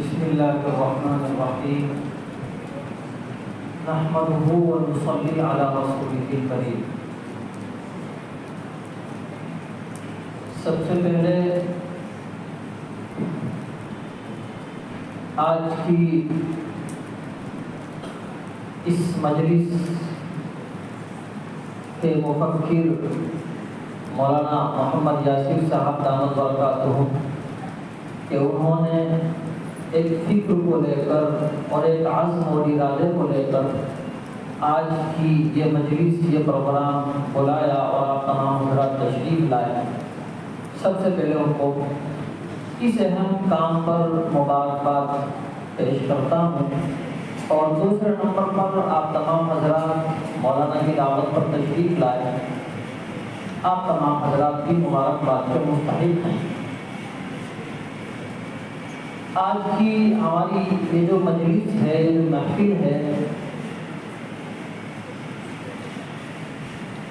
بسم اللہ الرحمن الرحیم نحمده ونصلی علی رسولہ الکریم۔ سب سے پہلے آج کی اس مجلس کے مفکر مولانا محمد یاسر صاحب دامت برکاتہ کہ انہوں نے ایک فکر کو لے کر اور ایک عزم اور ارادے کو لے کر آج کی یہ مجلس، یہ پروگرام بلایا اور آپ تمام حضرات تشریف لائے۔ سب سے پہلے ان کو اس اہم کام پر مبارکباد پیش کرتا ہوں، اور دوسرے نمبر پر آپ تمام حضرات مولانا کی دعوت پر تشریف لائے، آپ تمام حضرات کی مبارکباد کے مستحق ہیں۔ آج کی ہماری یہ جو مجلس ہے، یہ جو محفل ہے،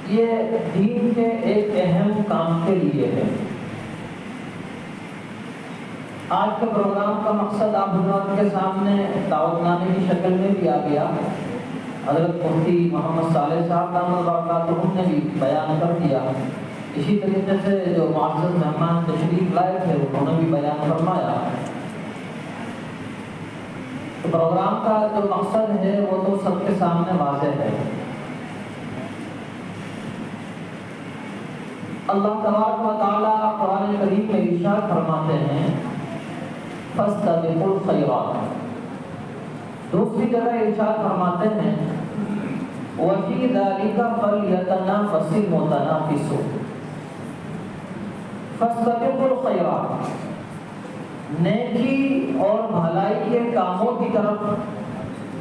یہ دین کے ایک اہم کام کے لیے ہے۔ آج کے پروگرام کا مقصد آپ حضرات کے سامنے دعوت نامے کی شکل میں بھی آ گیا۔ حضرت مفتی محمد صالح صاحب دامت برکاتہ نے بھی بیان کر دیا، اسی طریقے سے جو معزز مہمان تشریف لائے تھے انہوں نے بھی بیان فرمایا۔ تو پروگرام کا جو مقصد ہے وہ تو سب کے سامنے واضح ہے۔ اللہ تبارک و تعالیٰ قرآن کریم میں ارشاد فرماتے ہیں فاستبقوا الخیرات۔ دوسری جگہ ارشاد فرماتے ہیں وفی ذلک فلیتنافس المتنافسون۔ فاستبقوا الخیرات، نیکی اور بھلائی کے کاموں کی طرف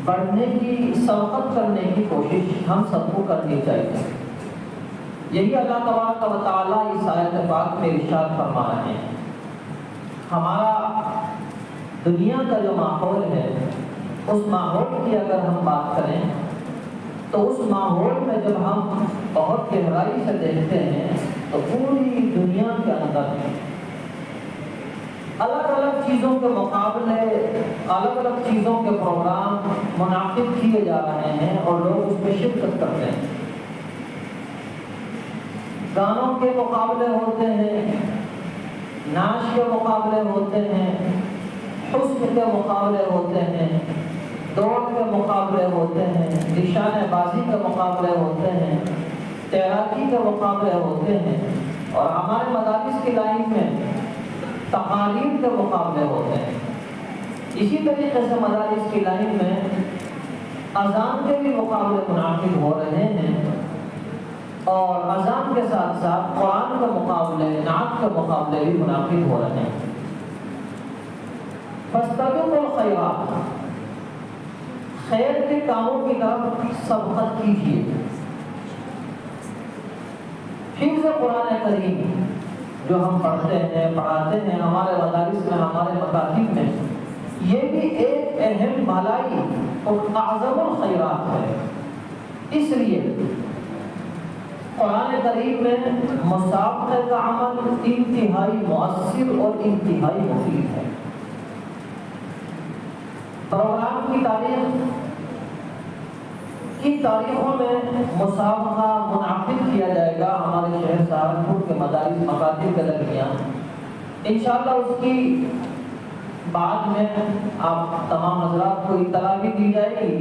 بڑھنے کی، سبقت کرنے کی کوشش ہم سب کو کرنی چاہیے۔ یہی اللہ تبارک و تعالیٰ اس آیت پاک میں ارشاد فرما رہے ہیں۔ ہمارا دنیا کا جو ماحول ہے، اس ماحول کی اگر ہم بات کریں تو اس ماحول میں جب ہم بہت گہرائی سے دیکھتے ہیں تو پوری دنیا کے اندر الگ الگ چیزوں کے مقابلے، الگ الگ چیزوں کے پروگرام منعقد کیے جا رہے ہیں اور لوگ اس میں شرکت کرتے ہیں۔ گانوں کے مقابلے ہوتے ہیں، ناچ کے مقابلے ہوتے ہیں، حسن کے مقابلے ہوتے ہیں، دوڑ کے مقابلے ہوتے ہیں، نشانے بازی کے مقابلے ہوتے ہیں، تیراکی کے مقابلے ہوتے ہیں، اور ہمارے مدارس کی لائن میں تقالید کے مقابلے ہوتے ہیں۔ اسی طریقے سے مدارس کی لائن میں اذان کے بھی مقابلے منعقد ہو رہے ہیں، اور اذان کے ساتھ ساتھ قرآن کے مقابلے، نعت کے مقابلے بھی منعقد ہو رہے ہیں۔ فاستبقوا الخیرات، خیر کے کاموں کی طرف سبقت کیجیے۔ حفظ قرآن کریم جو ہم پڑھتے ہیں، پڑھاتے ہیں ہمارے مدارس میں، ہمارے مکاتب میں، یہ بھی ایک اہم بھلائی اور اعظم الخیرات ہے۔ اس لیے قرآن کریم میں مسابقے کا عمل انتہائی مؤثر اور انتہائی مفید ہے۔ پروگرام کی تاریخوں میں مسابقہ منعقد کیا جائے گا ہمارے شہر سہارنپور کے مدارس مکاتب کے درمیان۔ انشاءاللہ اس کی بعد میں آپ تمام حضرات کو اطلاع بھی دی جائے گی،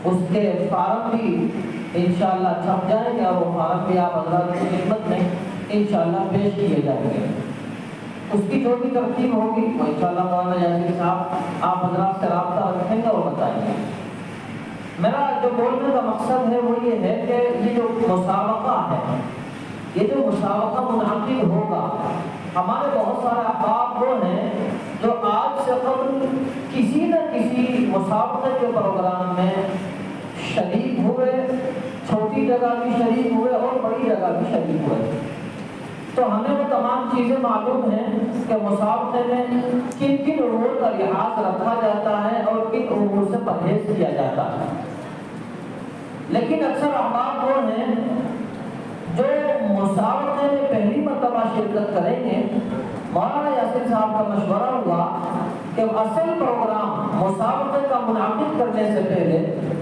اس کے فارم بھی انشاءاللہ چھپ جائیں گے، اور وہ فارم بھی آپ حضرات کی خدمت میں انشاءاللہ پیش کیے جائیں گے۔ اس کی جو بھی ترتیب ہوگی وہ انشاءاللہ مولانا یاسر صاحب آپ حضرات سے رابطہ رکھیں گے اور بتائیں گے۔ میرا جو بولنے کا مقصد ہے وہ یہ ہے کہ یہ جو مسابقہ ہے، یہ جو مسابقہ منعقد ہوگا، ہمارے بہت سارے احباب وہ ہیں جو آج سے قبل کسی نہ کسی مسابقے کے پروگرام میں شریک ہوئے، چھوٹی جگہ بھی شریک ہوئے اور بڑی جگہ بھی شریک ہوئے۔ تو ہمیں وہ تمام چیزیں معلوم ہیں کہ مسابقے میں کن کن امور کا لحاظ رکھا جاتا ہے اور کن امور سے پرہیز کیا جاتا ہے۔ لیکن اکثر احباب وہ ہیں جو مسابقے میں پہلی مرتبہ شرکت کریں گے، مولانا یاسر صاحب کا مشورہ ہوا کہ اصل پروگرام مسابقے کا منعقد کرنے سے پہلے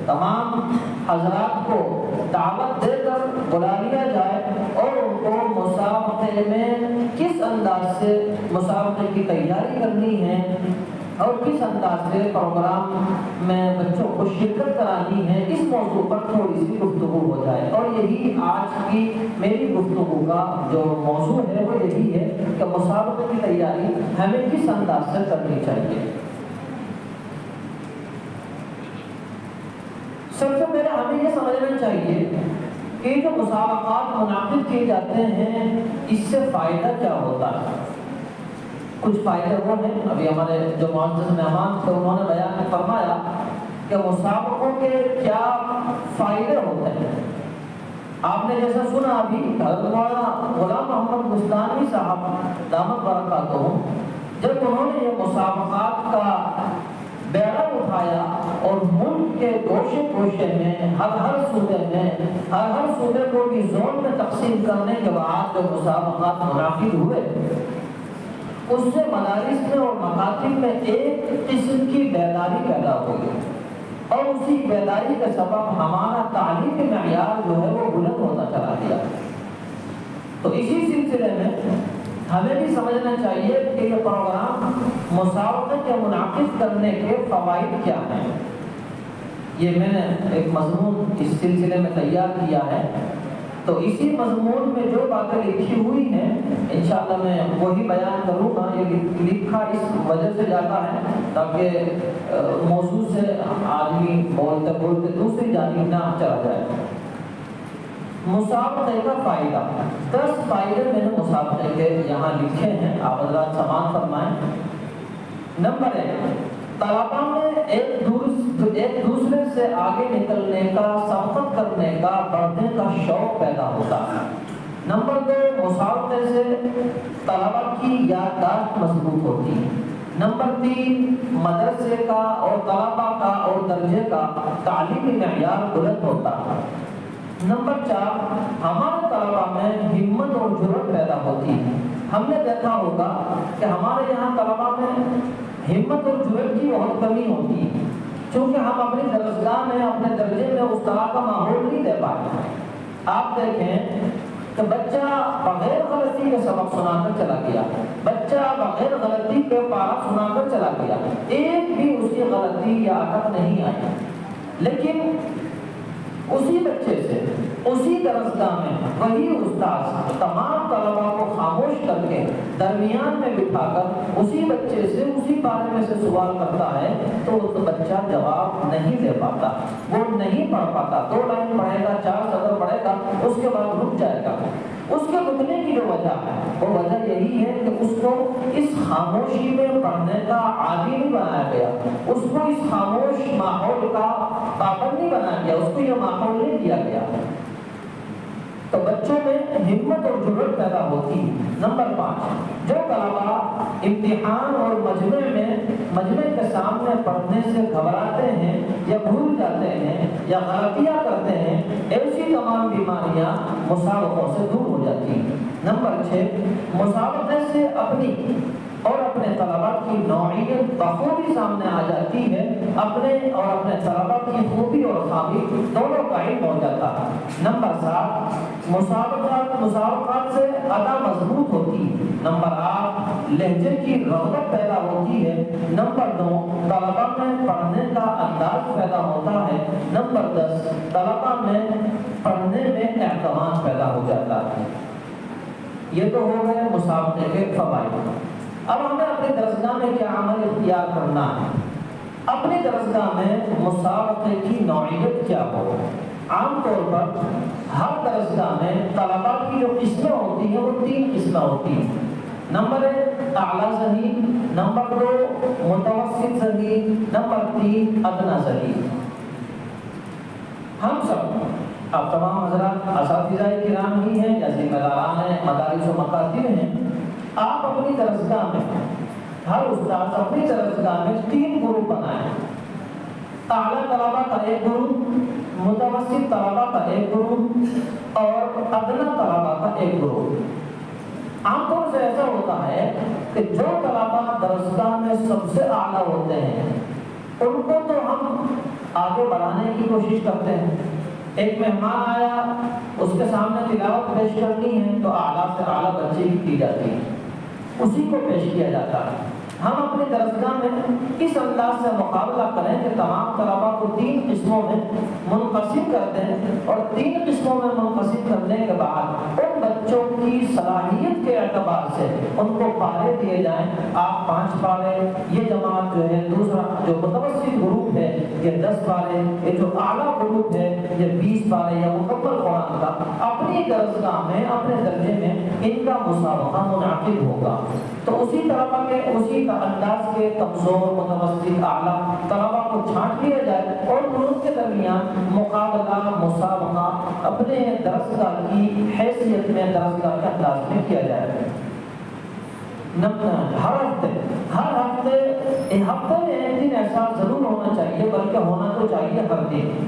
تمام حضرات کو دعوت دے کر بلا لیا جائے اور ان کو مسابقے میں کس انداز سے مسابقے کی تیاری کرنی ہے اور کس انداز سے پروگرام میں بچوں کو شرکت کرانی ہے، اس موضوع پر تھوڑی سی گفتگو ہو جائے۔ اور یہی آج کی میری گفتگو کا جو موضوع ہے وہ یہی ہے کہ مسابقے کی تیاری ہمیں کس انداز سے کرنی چاہیے۔ سب سے پہلے ہمیں یہ سمجھنا چاہیے کہ جو مسابقات منعقد کیے جاتے ہیں اس سے فائدہ کیا ہوتا ہے۔ کچھ فائدے وہ ہیں، ابھی ہمارے جو معزز مہمان تھے انہوں نے بیان فرمایا کہ مسابقوں کے کیا فائدے ہوتے ہیں۔ آپ نے جیسا سنا ابھی حضرت مولانا غلام محمد بستانی صاحب دامت برکاتہم جب انہوں نے یہ مسابقات کا بیڑا اٹھایا اور ملک کے گوشے گوشے میں ہر صوبے میں ہر صوبے کو بھی زون میں تقسیم کرنے کے بعد جو مسابقات منعقد ہوئے اس سے مدارس میں اور مکاتب میں ایک قسم کی بیداری پیدا ہوئی اور اسی بیداری کے سبب ہمارا تعلیمی معیار جو ہے وہ بلند ہوتا چلا گیا۔ تو اسی سلسلے میں ہمیں بھی سمجھنا چاہیے کہ یہ پروگرام مسابقے کے منعقد کرنے کے فوائد کیا ہیں۔ یہ میں نے ایک مضمون اس سلسلے میں تیار کیا ہے، تو اسی مضمون میں جو باتیں لکھی ہوئی ہیں انشاءاللہ میں وہی بیان کروں گا۔ یہ لکھا اس وجہ سے جاتا ہے تاکہ موضوع سے آدمی بولتے بولتے دوسری جانب نہ چلا جائے۔ مسابقے کا فائدہ، 10 فائدے میں نے مسابقے کے یہاں لکھے ہیں، آپ حضرات سماعت فرمائیں۔ نمبر 1، طلباء میں ایک دوسرے سے آگے نکلنے کا، سبقت کرنے کا، بڑھنے کا شوق پیدا ہوتا ہے۔ نمبر 2، مسابقے سے طلباء کی یادداشت مضبوط ہوتی ہے۔ نمبر 3، مدرسے کا اور طلباء کا اور درجے کا تعلیمی معیار بلند ہوتا ہے۔ نمبر 4، ہمارے طلباء میں ہمت اور جرأت پیدا ہوتی ہے۔ ہم نے دیکھا ہوگا کہ ہمارے یہاں طلباء میں ہمت اور جرأت کی بہت کمی ہوتی ہے، چونکہ ہم اپنی درسگاہ میں اپنے درجے میں اس طرح کا ماحول نہیں دے پاتے۔ آپ دیکھیں کہ بچہ بغیر غلطی کے سبق سنا کر چلا گیا، بچہ بغیر غلطی کے پارا سنا کر چلا گیا، ایک بھی اس کی غلطی یا اٹک نہیں آئی، لیکن اسی بچے سے اسی درسگاہ میں وہی استاد تمام طلباء کو خاموش کر کے درمیان میں بٹھا کر اسی بچے سے اسی بارے میں سے سوال کرتا ہے تو وہ بچہ جواب نہیں دے پاتا، وہ نہیں پڑھ پاتا، 2 لائن پڑھے گا، 4 سطر پڑھے گا، اس کے بعد رک جائے گا۔ اس کے رکنے کی جو وجہ ہے وہ وجہ یہی ہے کہ اس کو اس خاموشی میں پڑھنے کا عادی نہیں بنایا گیا، اس کو اس خاموش ماحول کا پابند نہیں بنایا گیا، اس کو یہ ماحول نہیں دیا گیا۔ تو بچوں میں ہمت اور جرأت پیدا ہوتی ہے۔ نمبر 5، جو طلباء امتحان اور مجمع کے سامنے پڑھنے سے گھبراتے ہیں یا بھول جاتے ہیں یا غلطیاں کرتے ہیں، ایسی تمام بیماریاں مسابقوں سے دور ہو جاتی ہیں۔ نمبر 6، مسابقے سے اپنی اور اپنے طلباء کی نوعیت بخوبی سامنے آ جاتی ہے، اپنے اور اپنے طلباء کی خوبی اور خامی دونوں کا علم ہو جاتا ہے۔ نمبر 7، مسابقات سے ادا مضبوط ہوتی ہے۔ نمبر 8، لہجے کی رغبت پیدا ہوتی ہے۔ نمبر 9، طلباء میں پڑھنے کا انداز پیدا ہوتا ہے۔ نمبر 10، طلباء میں پڑھنے میں اعتماد پیدا ہو جاتا ہے۔ یہ تو ہو گئے مسابقے کے فوائد۔ اب ہمیں اپنے درسگاہ میں کیا عمل اختیار کرنا ہے؟ اپنے درسگاہ میں مسابقے کی نوعیت کیا ہو؟ عام طور پر ہر درسگاہ میں طلباء کی جو قسمیں ہوتی ہیں وہ 3 قسمیں ہوتی ہیں۔ نمبر 1 اعلیٰ ذہین، نمبر 2 متوسط ذہین، نمبر 3 ادنیٰ ذہین۔ ہم سب اب تمام حضرات اساتذہ کرام ہی ہیں یا ذمہ داران ہیں، مدارس و مکاتب ہیں، آپ اپنی درسگاہ میں ہر استاد اپنی درسگاہ میں 3 گروپ بنائیں۔ اعلیٰ طلباء کا ایک گروپ، متوسط طلباء کا ایک گروپ اور ادنیٰ طلباء کا ایک گروپ۔ عام طور سے ایسا ہوتا ہے کہ جو طلباء درسگاہ میں سب سے اعلیٰ ہوتے ہیں ان کو تو ہم آگے بڑھانے کی کوشش کرتے ہیں. ایک مہمان آیا، اس کے سامنے تلاوت پیش کرنی ہے تو اعلیٰ سے اعلیٰ بچے کی جاتی ہے، اسی کو پیش کیا جاتا ہے. ہم اپنی درسگاہ میں اس انداز سے مقابلہ کریں کہ تمام طلباء کو 3 قسموں میں منقسم کر دیں، اور 3 قسموں میں منقسم کرنے کے بعد ان بچوں کی صلاحیت کے اعتبار سے ان کو پارے دیے جائیں. آپ 5 پارے، یہ جماعت جو ہے دوسرا جو متوسط گروپ ہے یہ 10 پارے، یہ جو اعلیٰ گروپ ہے یہ 20 پارے یا مکمل قرآن کا اپنی درسگاہ میں اپنے درجے میں ان کا مسابقہ منعقد ہوگا. تو اسی طلباء کے اسی انداز کے کمزور، متوسط، اعلیٰ طلباء کو چھانٹ لیا جائے اور ان کے درمیان مقابلہ، مسابقہ اپنے درسگاہ کی حیثیت میں، درسگاہ کے انداز میں کیا جائے. ہر ہفتے میں ایک دن ایسا ضرور ہونا چاہیے، بلکہ ہونا تو چاہیے ہر دن.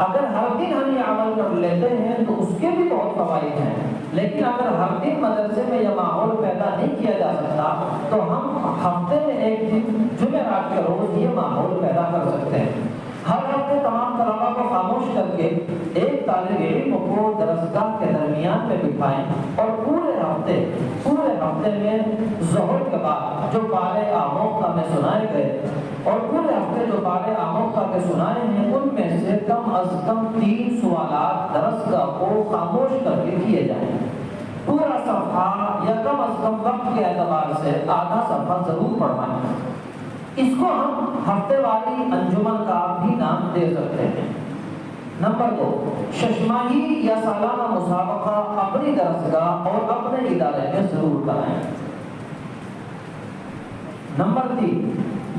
اگر ہر دن ہم یہ عمل کر لیتے ہیں تو اس کے بھی بہت فوائد ہیں، لیکن اگر ہر دن مدرسے میں یہ ماحول پیدا نہیں کیا جا سکتا تو ہم ہفتے میں ایک دن جمعرات کے روز یہ ماحول پیدا کر سکتے ہیں. ہر ہفتے تمام طلباء کو خاموش کر کے ایک طالب علم کو درسگاہ کے درمیان میں بٹھائیں اور پورے ہفتے میں ظہر کے بعد جو پارے آموختہ میں سنائے گئے اور پورے ہفتے جو پارے آموختہ کے سنائے ہیں ان میں سے کم از کم 3 سوالات درسگاہ کو خاموش کر کے کیے جائیں. پورا صفحہ یا کم از کم وقت کے اعتبار سے آدھا صفحہ ضرور پڑھوائیں. اس کو ہم ہفتے والی انجمن کا بھی نام دے سکتے ہیں. نمبر 2، ششماہی یا سالانہ مسابقہ اپنی درسگاہ اور اپنے ادارے میں ضرور کرائیں. نمبر 3،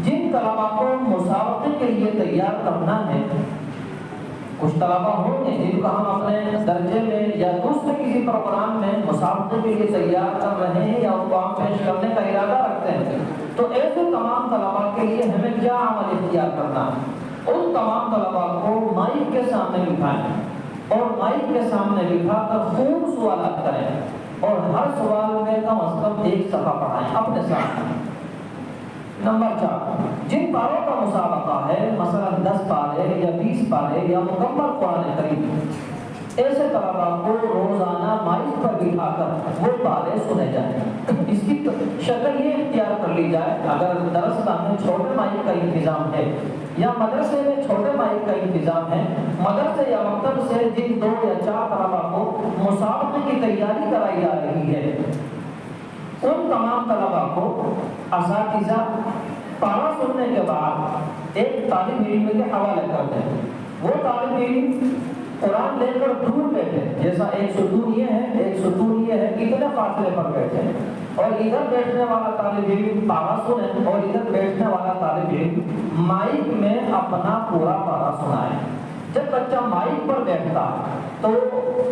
جن طلباء کو مسابقے کے لیے تیار کرنا ہے، کچھ طلباء ہوں گے جن کو ہم اپنے درجے میں یا دوسرے کسی پروگرام میں مسابقے کے لیے تیار کر رہے ہیں یا ان کو ہم پیش کرنے کا ارادہ رکھتے ہیں، تو ایسے تمام طلباء کے لیے ہمیں کیا عمل اختیار کرنا ہے؟ ان تمام طلباء کو مائک کے سامنے بٹھائیں اور مائک کے سامنے بٹھا کر خوب سوالات کریں اور ہر سوال میں کم از کم 1 صفحہ پڑھائیں اپنے سامنے. نمبر 4، جن پاروں کا مسابقہ ہے، مثلا 10 پارے یا 20 پارے یا مکمل قرآن کریم، ایسے طلباء کو روزانہ مائک پر بٹھا کر وہ پارے سنے جائیں. اس کی شکل یہ اختیار کر لی جائے، اگر درسگاہ میں چھوٹے مائک کا انتظام ہے یا مدرسے میں چھوٹے مائک کا انتظام ہے، مدرسے یا مکتب سے جن 2 یا 4 طلباء کو مسابقے کی تیاری کرائی جا رہی ہے، ان تمام طلباء کو اساتذہ پارا سننے کے بعد ایک طالب علم کے حوالے کر دیں. وہ طالب علم قرآن لے کر دور بیٹھے، جیسا ایک ستون یہ ہے، ایک ستون یہ ہے، اتنے فاصلے پر بیٹھے، اور ادھر بیٹھنے والا طالب علم پارا سنے اور ادھر بیٹھنے والا طالب علم مائک میں اپنا پورا پارا سنائے. جب بچہ مائک پر بیٹھتا ہے تو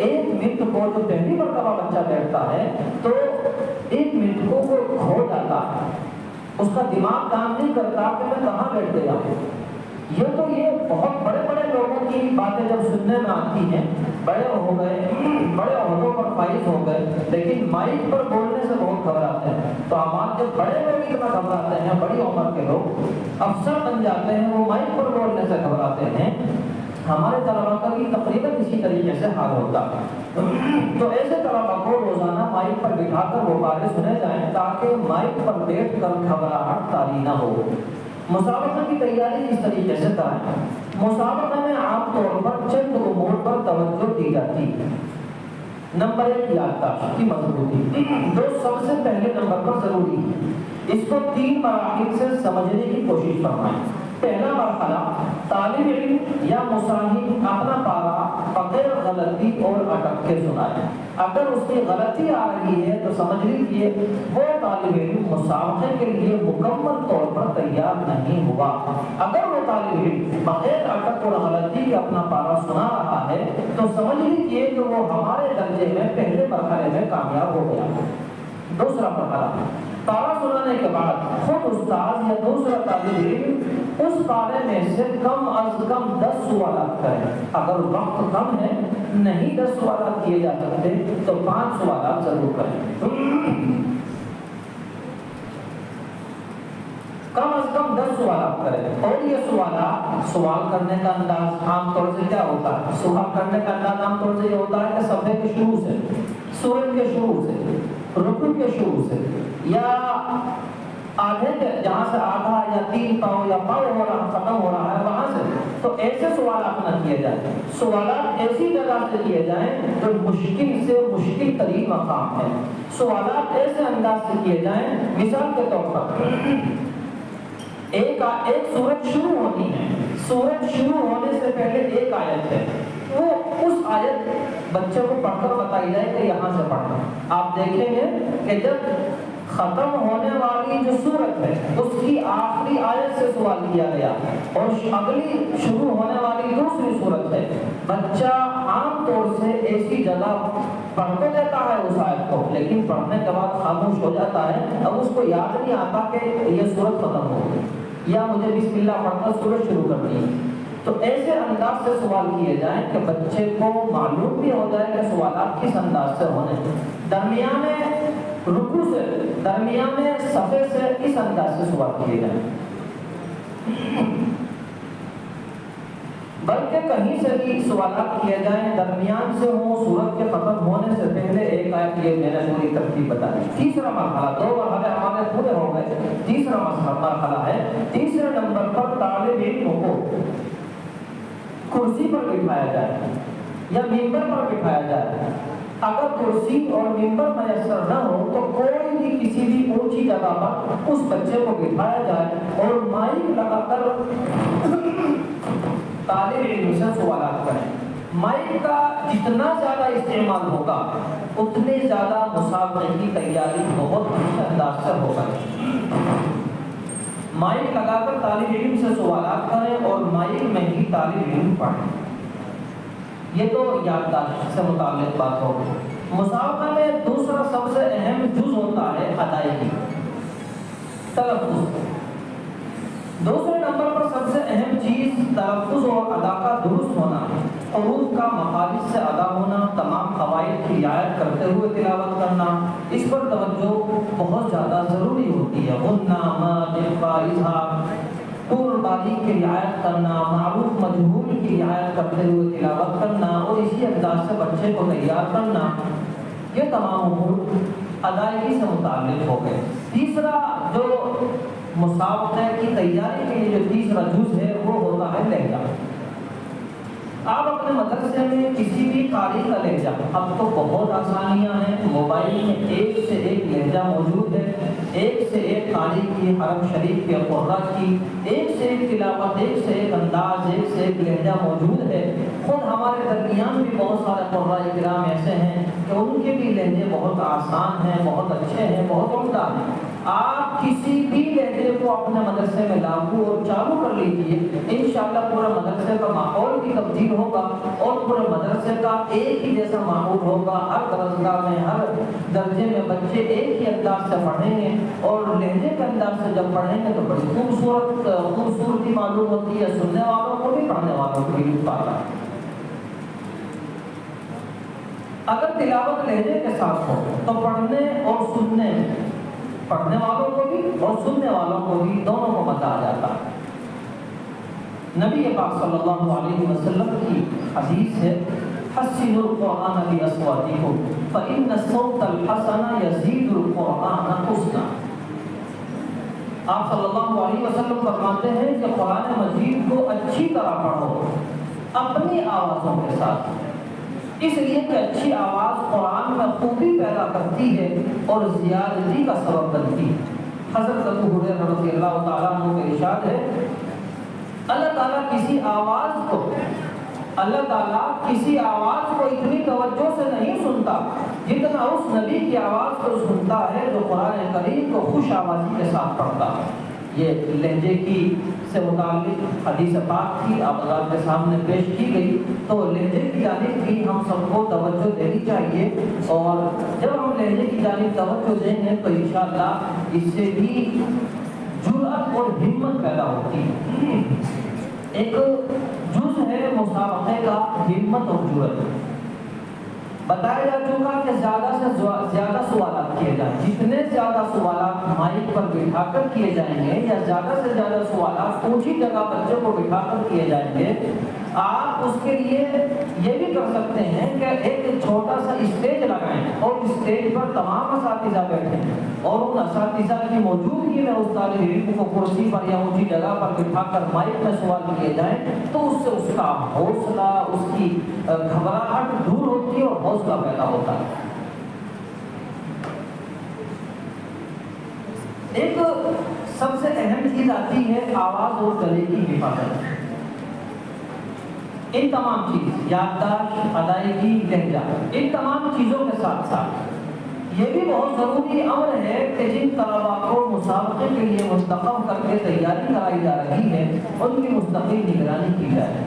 1 منٹ کو، جو پہلی مرتبہ بچہ بیٹھتا ہے تو 1 منٹ کو وہ کھو جاتا ہے، اس کا دماغ کام نہیں کرتا کہ میں کہاں بیٹھ گیا ہوں. یہ بہت بڑے بڑے لوگوں کی باتیں جب سننے میں آتی ہیں، بڑے ہو گئے، بڑے عہدوں پر فائز ہو گئے، لیکن مائک پر بولنے سے بہت گھبراتے ہیں. تو ہمارے جب بڑے لوگ اتنا گھبراتے ہیں، بڑی عمر کے لوگ افسر بن جاتے ہیں، وہ مائک پر بولنے سے گھبراتے ہیں. ہمارے طلباء کا بھی تقریباً اسی طریقے سے حال ہوتا ہے. تو ایسے طلباء کو روزانہ مائک پر بٹھا کر وہ پارے سنے جائیں تاکہ مائک پر بیٹھ کر گھبراہٹ طاری نہ ہو. مسابقہ کی تیاری کس طریقے سے کریں؟ مسابقہ میں عام طور پر چند امور پر توجہ دی جاتی ہے. نمبر 1، یادداشت کی مضبوطی، جو سب سے پہلے نمبر پر ضروری ہے. اس کو 3 مراحل سے سمجھنے کی کوشش فرمائیں. پہلا مرحلہ، طالب علم یا مصاحب اپنا پارا بغیر غلطی اور اٹک کے سنائے. اگر اس کی غلطی آ رہی ہے تو سمجھ لیجیے وہ طالب علم مسابقے کے لیے مکمل طور پر تیار نہیں ہوا. اگر وہ طالب علم بغیر اٹک اور غلطی کے اپنا پارا سنا رہا ہے تو سمجھ لیجیے کہ وہ ہمارے درجے میں پہلے مرحلے میں کامیاب ہو گیا. دوسرا مرحلہ، پارہ سنانے کے بعد خود استاد یا دوسرا طالب علم اس پارے میں سے کم از کم 10 سوالات کریں. اگر وقت کم ہے، نہیں 10 سوالات کیے جا سکتے تو 5 سوالات ضرور کریں. کم از کم 10 سوالات کریں. اور یہ سوال کرنے کا انداز عام طور سے کیا ہوتا ہے؟ سوال کرنے کا انداز عام طور سے یہ ہوتا ہے کہ صفحے کے شروع سے، سورت کے شروع سے، رکوع کے شروع سے، یا آدھے کے جہاں سے آدھا یا 3 پاؤں یا پاؤں ہو رہا ختم ہو رہا ہے وہاں سے. تو ایسے سوالات نہ کیے جائیں. سوالات ایسی جگہ سے کیے جائیں جو مشکل سے مشکل ترین مقام ہے. سوالات ایسے انداز سے کیے جائیں، مثال کے طور پر ایک سورت شروع ہونی ہے. سورت شروع ہونے سے پہلے ایک آیت ہے، وہ اس آیت بچے کو پڑھ کر بتائی جائے کہ یہاں سے پڑھنا. آپ دیکھیں گے کہ جب ختم ہونے والی جو سورت ہے اس کی آخری آیت سے سوال کیا گیا اور اگلی شروع ہونے والی دوسری سورت ہے، بچہ عام طور سے ایسی جگہ پڑھتے لیتا ہے اس آیت کو، لیکن پڑھنے کے بعد خاموش ہو جاتا ہے. اب اس کو یاد نہیں آتا کہ یہ سورت ختم ہو گئی یا مجھے بسم اللہ پڑھ کر سورت شروع کرنی ہے. تو ایسے انداز سے سوال کیے جائیں کہ بچے کو معلوم بھی ہو جائے کہ سوالات کس انداز سے ہونے. درمیان رکوع سے، درمیان صفحے سے اس انداز سے سوال کیے جائیں. بلکہ کہیں سے بھی سوالات کیے جائیں درمیان سے ہوں، سورت کے ختم ہونے سے پہلے ایک آیت. یہ میں نے پوری ترتیب بتا دی. تیسرا مرحلہ، 2 مرحلے ہمارے پورے ہو گئے. تیسرا مرحلہ ہے، تیسرے نمبر پر طالب علم کو کرسی پر بٹھایا جائے یا ممبر پر بٹھایا جائے. اگر کرسی اور ممبر میسر نہ ہو تو کوئی بھی کسی بھی اونچی جگہ پر اس بچے کو بٹھایا جائے اور مائک لگا کر طالب علم سے سوالات کریں. مائک کا جتنا زیادہ استعمال ہوگا اتنی زیادہ مسابقے کی تیاری بہت اچھے انداز سے ہوگا. مائک لگا کر طالب علم سے سوالات کریں اور مائک میں ہی طالب علم پڑھیں. یہ تو یادداشت سے متعلق بات ہوگی. مسابقہ میں دوسرا سب سے اہم جز ہوتا ہے ادائیگی، تلفظ. دوسرے نمبر پر سب سے اہم چیز تلفظ اور ادا کا درست ہونا، حروف کا مخارج سے ادا ہونا، تمام قواعد کی رعایت کرتے ہوئے تلاوت کرنا. اس پر توجہ بہت زیادہ ضروری ہوتی ہے. غنہ، مد، اخفاء، اظہار، طول باریک کی رعایت کرنا، معروف مجہول کی رعایت کرتے ہوئے تلاوت کرنا اور اسی انداز سے بچے کو تیار کرنا. یہ تمام امور ادائیگی سے متعلق ہو گئے. تیسرا جو مسابقے کی تیاری کے لیے جو تیسرا جز ہے وہ ہوتا ہے لہجہ. آپ اپنے مدرسے میں کسی بھی قاری کا لہجہ، اب تو بہت آسانیاں ہیں، موبائل میں ایک سے ایک لہجہ موجود ہے، ایک سے ایک قاری کی، حرم شریف کے قرآ کی ایک سے ایک تلاوت، ایک سے ایک انداز، ایک سے ایک لہجہ موجود ہے. خود ہمارے درمیان بھی بہت سارے قراء کرام ایسے ہیں کہ ان کے بھی لہجے بہت آسان ہیں، بہت اچھے ہیں، بہت عمدہ ہیں. آپ کسی بھی لہجے کو اپنے مدرسے میں لاگو اور چالو کر لیجئے، انشاءاللہ پورا مدرسے کا ماحول بھی تبدیل ہوگا اور پورے مدرسے کا ایک ہی جیسا ماحول ہوگا. ہر درسگاہ میں، ہر درجے میں بچے ایک ہی انداز سے پڑھیں گے اور لہجے کے انداز سے جب پڑھیں گے تو بڑی خوبصورتی معلوم ہوتی ہے، سننے والوں کو بھی پڑھنے والوں کو بھی لطف آتا ہے. اگر تلاوت لہجے کے ساتھ ہو تو پڑھنے اور سننے، پڑھنے والوں کو بھی اور سننے والوں کو بھی دونوں کو مزہ آ جاتا ہے. نبی پاک صلی اللہ علیہ وسلم کی حدیث ہے، حسنوا القرآن بأصواتکم فإن الصوت الحسن يزيد القرآن حسنا. آپ صلی اللہ علیہ وسلم فرماتے ہیں کہ قرآن مجید کو اچھی طرح پڑھو اپنی آوازوں کے ساتھ، اس لیے کہ اچھی آواز قرآن میں خوبی پیدا کرتی ہے اور زیادتی کا سبب بنتی ہے. حضرت ابو ہریرہ رضی اللہ تعالیٰ عنہ کا ارشاد ہے، اللہ تعالیٰ کسی آواز کو اتنی توجہ سے نہیں سنتا جتنا اس نبی کی آواز کو سنتا ہے جو قرآن کریم کو خوش آوازی کے ساتھ پڑھتا ہے. یہ لہجے کی سے متعلق حدیث پاک تھی، آپ حضرات کے سامنے پیش کی گئی، تو لہجے کی جانب بھی ہم سب کو توجہ دینی چاہیے، اور جب ہم لہجے کی جانب توجہ دیں گے تو انشاءاللہ اس سے بھی جرأت اور ہمت پیدا ہوتی ہے۔ ایک جز ہے مسابقے کا ہمت اور جرأت۔ بتایا جا چکا کہ زیادہ سے زیادہ سوالات کیے جائیں، جتنے زیادہ سوالات مائک پر بٹھا کر کیے جائیں گے یا زیادہ سے زیادہ سوالات اونچی جگہ بچوں کو بٹھا کر کیے جائیں گے، آپ اس کے لیے یہ بھی کر سکتے ہیں کہ ایک چھوٹا سا اسٹیج لگائیں اور اسٹیج پر تمام اساتذہ بیٹھیں اور ان اساتذہ کی موجودگی میں اس طالب علم کو کرسی پر یا اونچی جگہ پر بٹھا کر مائک میں سوال کیے جائیں، تو اس سے اس کا حوصلہ، اس کی گھبراہٹ دور ہوتی ہے اور حوصلہ پیدا ہوتا ہے۔ ایک سب سے اہم چیز آتی ہے آواز اور گلے کی حفاظت۔ ان تمام چیز، یادداشت، ادائیگی، لہجہ، ان تمام چیزوں کے ساتھ ساتھ یہ بھی بہت ضروری امر ہے کہ جن طلباء کو مسابقے کے لیے منتخب کر کے تیاری کرائی جا رہی ہے ان کی مستقل نگرانی کی جائے۔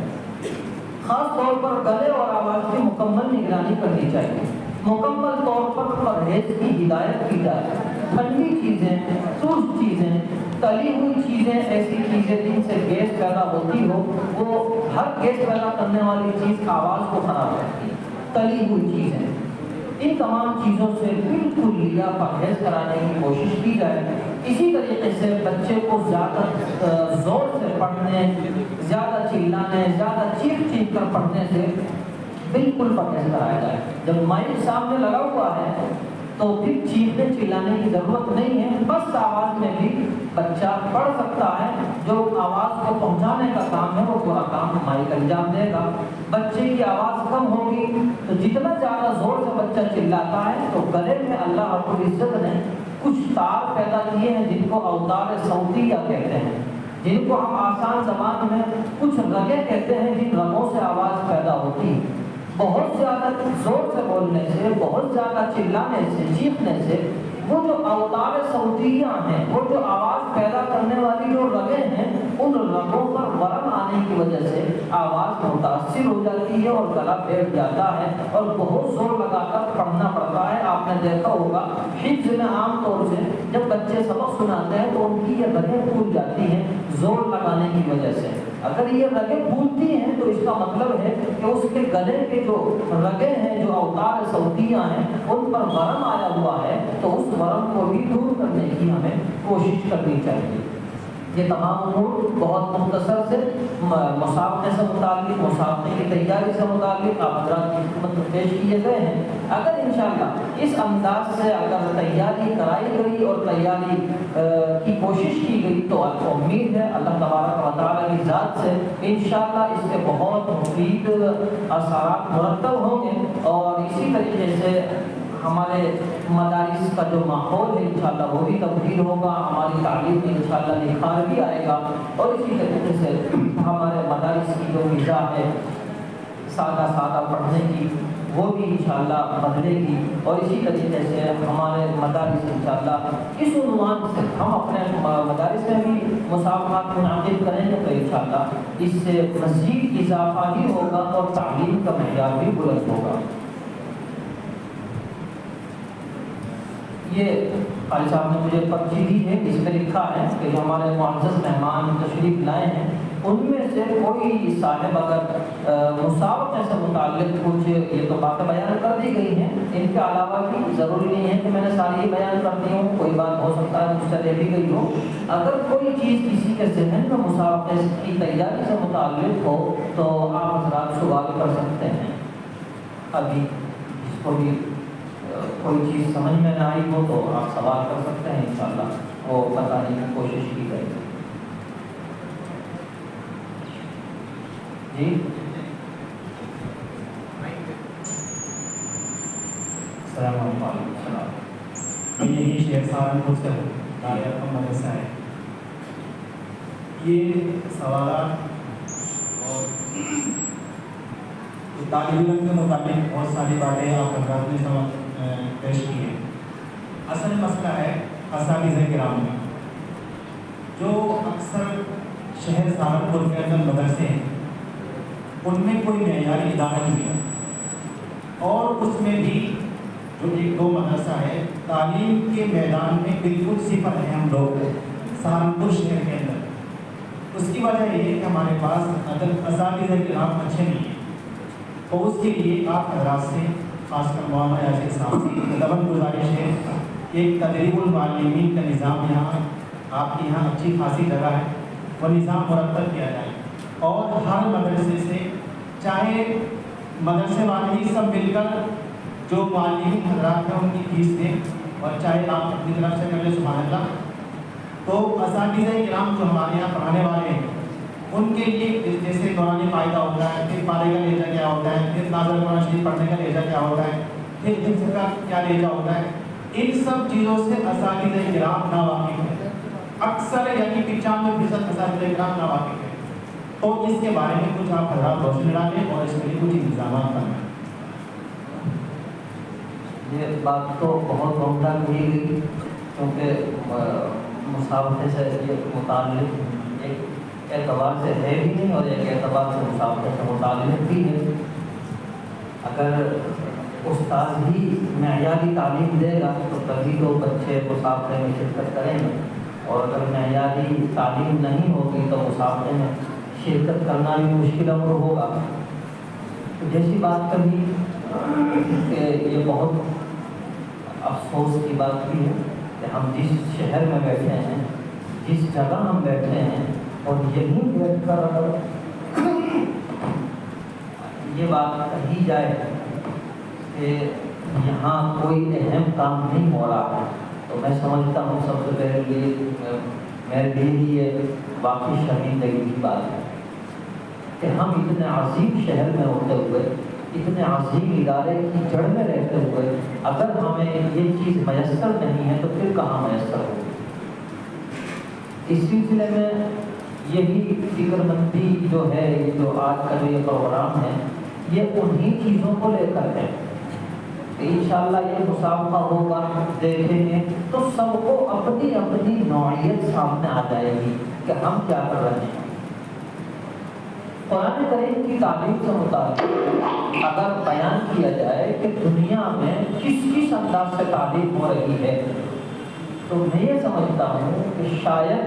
خاص طور پر گلے اور آواز کی مکمل نگرانی کرنی چاہیے، مکمل طور پر پرہیز کی ہدایت کی جائے۔ ٹھنڈی چیزیں، سرخ چیزیں، تلی ہوئی چیزیں، ایسی چیزیں جن سے گیس پیدا ہوتی ہو، وہ ہر گیس پیدا کرنے والی چیز آواز کو خراب کرتی ہے۔ تلی ہوئی چیزیں، ان تمام چیزوں سے بالکل لیا پرہیز کرانے کی کوشش کی جائے۔ اسی طریقے سے بچے کو زیادہ زور سے پڑھنے، زیادہ چلانے، زیادہ چیخ چیخ کر پڑھنے سے بالکل پرہیز کرایا جائے۔ جب مائک سامنے لگا ہوا ہے تو پھر چیخنے چلانے کی ضرورت نہیں ہے، بس آواز میں بھی بچہ پڑھ سکتا ہے۔ جو آواز کو پہنچانے کا کام ہے وہ پورا کام مائک انجام دے گا۔ بچے کی آواز کم ہوگی تو جتنا زیادہ زور سے بچہ چلاتا ہے تو گلے میں اللہ رب العزت نے کچھ تار پیدا کیے ہیں جن کو اوتار صوتیہ کہتے ہیں، جن کو ہم آسان زبان میں کچھ رگیں کہتے ہیں، جن رگوں سے آواز پیدا ہوتی ہے۔ بہت زیادہ زور سے بولنے سے، بہت زیادہ چلانے سے، چیخنے سے وہ جو اوتار صوتیہ ہیں، وہ جو آواز پیدا کرنے والی جو رگیں ہیں، ان رگوں پر ورم آنے کی وجہ سے آواز متاثر ہو جاتی ہے اور گلا بیٹھ جاتا ہے اور بہت زور لگا کر پڑھنا پڑتا ہے۔ آپ نے دیکھا ہوگا حفظ میں عام طور سے جب بچے سبق سناتے ہیں تو ان کی یہ رگیں پھول جاتی ہیں زور لگانے کی وجہ سے۔ اگر یہ رگیں پھولتی ہیں تو اس کا مطلب ہے کہ اس کے گلے کے جو رگیں ہیں، جو اوتار صوتیہ ہیں، ان پر ورم آیا ہوا ہے، تو اس ورم کو بھی دور کرنے کی ہمیں کوشش کرنی چاہیے۔ یہ تمام امور بہت مختصر سے مسابقے سے متعلق، مسابقے کی تیاری سے متعلق آپ حضرات کی خدمت میں پیش کیے گئے ہیں۔ اگر انشاءاللہ اس انداز سے اگر تیاری کرائی گئی اور تیاری کی کوشش کی گئی تو آپ کو امید ہے اللہ تبارک و تعالیٰ کی ذات سے انشاءاللہ اس کے بہت مفید اثرات مرتب ہوں گے، اور اسی طریقے سے ہمارے مدارس کا جو ماحول ہے انشاءاللہ وہ بھی تبدیل ہوگا، ہماری تعلیم میں انشاءاللہ نکھار بھی آئے گا، اور اسی طریقے سے ہمارے مدارس کی جو فضا ہے سادہ سادہ پڑھنے کی وہ بھی انشاءاللہ بدلے گی، اور اسی طریقے سے ہمارے مدارس انشاءاللہ اس عنوان سے ہم اپنے مدارس میں بھی مسابقات منعقد کریں گے تو انشاءاللہ اس سے مزید اضافہ بھی ہوگا اور تعلیم کا معیار بھی بلند ہوگا۔ یہ قاری صاحب نے مجھے پرچی دی ہے، اس میں لکھا ہے کہ جو ہمارے معزز مہمان تشریف لائے ہیں ان میں سے کوئی صاحب اگر مسابقے سے متعلق کچھ، یہ تو باتیں بیان کر دی گئی ہیں، ان کے علاوہ بھی ضروری نہیں ہے کہ میں نے ساری بیان کر دی ہوں، کوئی بات ہو سکتا ہے مجھ سے رہ بھی گئی ہو۔ اگر کوئی چیز کسی کے ذہن میں مسابقے کی تیاری سے متعلق ہو تو آپ حضرات سوال کر سکتے ہیں۔ ابھی جس کو بھی کوئی چیز سمجھ میں نہ آئی ہو تو آپ سوال کر سکتے ہیں، انشاءاللہ وہ بتانے کی کوشش کی جائے گی۔ جی السلام علیکم۔ میں یہی شیخ سہارنپور سے ہوں، داریہ کا مدرسہ ہے۔ یہ سوالات اور طالب علم کے مطابق بہت ساری باتیں آپ حضرات نے پیش کی ہیں۔ اصل مسئلہ ہے اساتذہ کرام میں۔ جو اکثر شہر سہارنپور کے اندر مدرسے ہیں ان میں کوئی معیاری ادارہ نہیں ہے، اور اس میں بھی جو ایک دو مدرسہ ہے تعلیم کے میدان میں بالکل صفر ہیں ہم لوگ سہارنپور شہر کے اندر۔ اس کی وجہ یہ ہے کہ ہمارے پاس اساتذہ کرام اچھے نہیں ہیں، تو اس کے لیے آپ حضرات سے خاص کر مولانا یاسر صاحب سے دبن گزارش ہے، ایک تدریب المعلمین کا نظام یہاں آپ کے یہاں اچھی خاصی جگہ ہے، وہ نظام مرتب کیا جائے، اور ہر مدرسے سے چاہے مدرسے والے ہی سب مل کر جو معلمین حضرات ہیں ان کی فیس دیں، اور چاہے آپ اپنی طرف سے کر لیں سبحان اللہ، تو اساتذہ کرام جو ہمارے یہاں پڑھانے والے ہیں ان کے لیے جیسے دورانی فائدہ ہوتا ہے، پھر پارے کا لہجہ کیا ہوتا ہے، پھر نازل قرآن شریف پڑھنے کا لہجہ کیا ہوتا ہے، پھر حفظ کا کیا لہجہ ہوتا ہے، ان سب چیزوں سے اساتذہ کرام ناواقف ہیں، اکثر یعنی 95% اساتذہ کرام ناواقف ہیں، تو اس کے بارے میں کچھ آپ حضرات روشنی ڈالیں اور اس کے لیے کچھ انتظامات کریں۔ یہ بات تو بہت عمدہ کہی گئی، کیونکہ مسابقے سے یہ متعلق ایک اعتبار سے ہے بھی نہیں اور ایک اعتبار سے مسابقے سے متعلق بھی ہے۔ اگر استاد ہی معیاری تعلیم دے گا تو تبھی تو بچے مسابقے میں شرکت کریں گے، اور اگر معیاری تعلیم نہیں ہوگی تو مسابقے میں شرکت کرنا بھی مشکل امر ہوگا۔ جیسی بات کہی کہ یہ بہت افسوس کی بات بھی ہے کہ ہم جس شہر میں بیٹھے ہیں، جس جگہ ہم بیٹھے ہیں، اور یہیں بیٹھ کر اگر یہ بات کہی جائے کہ یہاں کوئی اہم کام نہیں ہو رہا ہے، تو میں سمجھتا ہوں سب سے پہلے میرے لیے یہ واقعی شرمندگی کی بات ہے کہ ہم اتنے عظیم شہر میں ہوتے ہوئے، اتنے عظیم ادارے کی جڑ میں رہتے ہوئے، اگر ہمیں یہ چیز میسر نہیں ہے تو پھر کہاں میسر ہوگی۔ اس سلسلے میں یہی فکر مندی جو ہے، جو آج کا جو یہ پروگرام ہے، یہ انہی چیزوں کو لے کر ہے کہ انشاءاللہ یہ مسابقہ ہوگا، دیکھیں گے تو سب کو اپنی اپنی نوعیت سامنے آ جائے گی کہ ہم کیا کر رہے ہیں۔ قرآن کریم کی تعلیم سے متعلق اگر بیان کیا جائے کہ دنیا میں کس انداز سے تعلیم ہو رہی ہے، تو میں یہ سمجھتا ہوں کہ شاید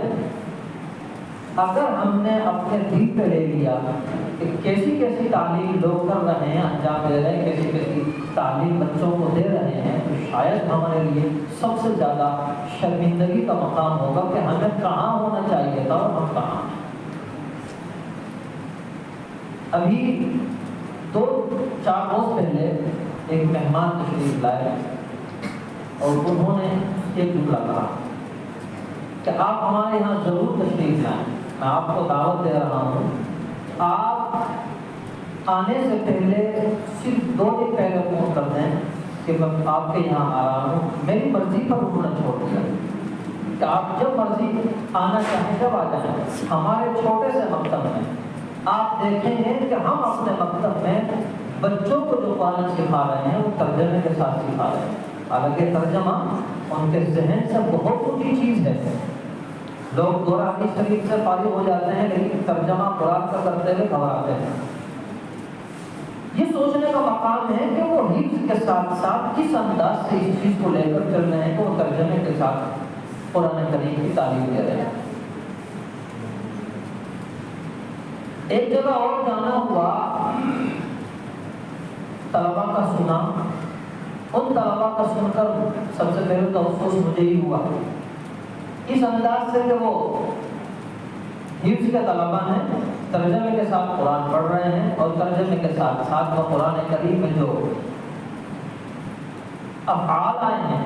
اگر ہم نے اپنے دل پہ لے لیا کہ کیسی تعلیم لوگ کر رہے ہیں، انجام دے رہے ہیں، کیسی تعلیم بچوں کو دے رہے ہیں، تو شاید ہمارے لیے سب سے زیادہ شرمندگی کا مقام ہوگا کہ ہمیں کہاں ہونا چاہیے تھا اور ہم کہاں۔ ابھی 2-4 روز پہلے ایک مہمان تشریف لائے اور انہوں نے ایک جملہ کہا کہ آپ ہمارے یہاں ضرور تشریف لائیں، میں آپ کو دعوت دے رہا ہوں، آپ آنے سے پہلے صرف 2 دن پہلے فون کر دیں کہ میں آپ کے یہاں آ رہا ہوں۔ میری مرضی پر انہوں نے چھوڑ دیا کہ آپ جب مرضی آنا چاہیں جب آ جائیں۔ ہمارے چھوٹے سے مکتب میں آپ دیکھیں گے کہ ہم اپنے مکتب میں بچوں کو جو قرآن سکھا رہے ہیں وہ ترجمے کے ساتھ سکھا رہے ہیں، حالانکہ ترجمہ ان کے ذہن سے بہت اونچی چیز ہے۔ لوگ دورہ حدیث شریف سے فارغ ہو جاتے ہیں لیکن ترجمہ قرآن کا کرتے ہوئے گھبراتے ہیں۔ یہ سوچنے کا مقام ہے کہ وہ حفظ کے ساتھ ساتھ کس انداز سے اس چیز کو لے کر چل رہے ہیں کہ وہ ترجمے کے ساتھ قرآن کریم کی تعلیم دے رہے ہیں۔ ایک جگہ اور جانا ہوا، طلبا کا سنا، ان طلبا کا سن کر سب سے پہلے تو افسوس مجھے ہی ہوا اس انداز سے کہ وہ حفظ کے طلبا ہیں، ترجمے کے ساتھ قرآن پڑھ رہے ہیں، اور ترجمے کے ساتھ ساتھ وہ قرآن کریم میں جو افعال آئے ہیں،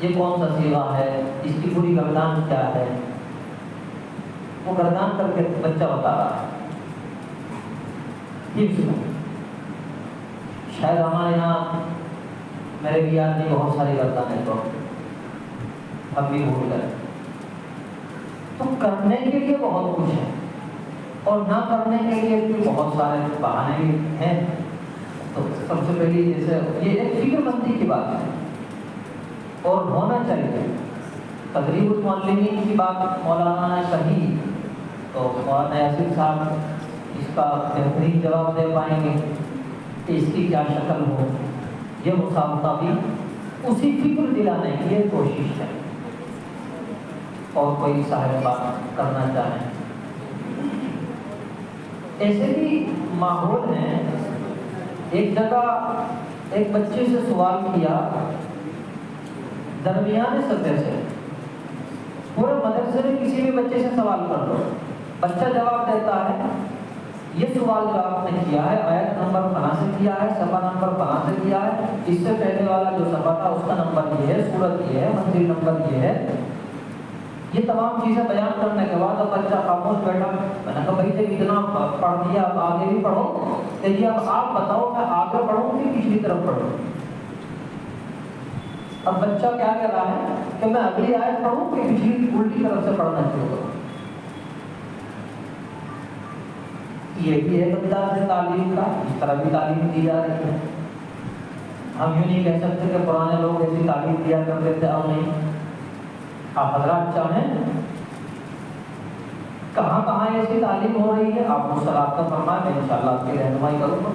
یہ کون سا صیغہ ہے، اس کی پوری گردان کیا ہے، وہ گردان کر کے بچہ بتا رہا ہے حفظ میں۔ شاید ہمارے یہاں میرے بھی یاد نہیں بہت ساری گردانیں تو ہم بھی بھول گئے۔ تو کرنے کے لیے بہت کچھ ہے اور نہ کرنے کے لیے بھی بہت سارے بہانے بھی ہیں۔ تو سب سے پہلی جیسے یہ ایک فکر مندی کی بات ہے اور ہونا چاہیے تدریب المعلمین کی بات مولانا نے کہی تو مولانا یاسر صاحب اس کا بہترین جواب دے پائیں گے کہ اس کی کیا شکل ہو. یہ مسابقہ بھی اسی فکر دلانے کی یہ کوشش ہے. اور کوئی صاحب بات کرنا چاہیں. ایسے بھی ماحول ہیں. ایک جگہ ایک بچے سے سوال کیا درمیانے سطح سے، پورے مدرسے میں کسی بھی بچے سے سوال کر دو، بچہ جواب دیتا ہے یہ سوال جو آپ نے کیا ہے آیت نمبر فلاں سے کیا ہے، صفحہ نمبر فلاں سے کیا ہے، اس سے پہلے والا جو صفحہ تھا اس کا نمبر یہ ہے، سورت یہ ہے، منزل نمبر یہ ہے. یہ تمام چیزیں بیان کرنے کے بعد اب بچہ خاموش بیٹھا. میں نے کہا بھائی جب اتنا پڑھ دیا اب آگے بھی پڑھو. کہ اب آپ بتاؤ میں آگے پڑھوں کہ پچھلی طرف پڑھوں. اب بچہ کیا کہہ رہا ہے کہ میں اگلی آیت پڑھوں کہ پچھلی الٹی طرف سے پڑھنا شروع کروں. یہ بھی ایک انداز ہے تعلیم کا، اس طرح بھی تعلیم دی جا رہی ہے. ہم یوں نہیں کہہ سکتے کہ پرانے لوگ ایسی تعلیم دیا کرتے تھے اب نہیں. آپ حضرات چاہیں کہاں کہاں ایسی تعلیم ہو رہی ہے آپ مجھ سے رابطہ فرمائیں، میں انشاءاللہ آپ کی رہنمائی کروں گا.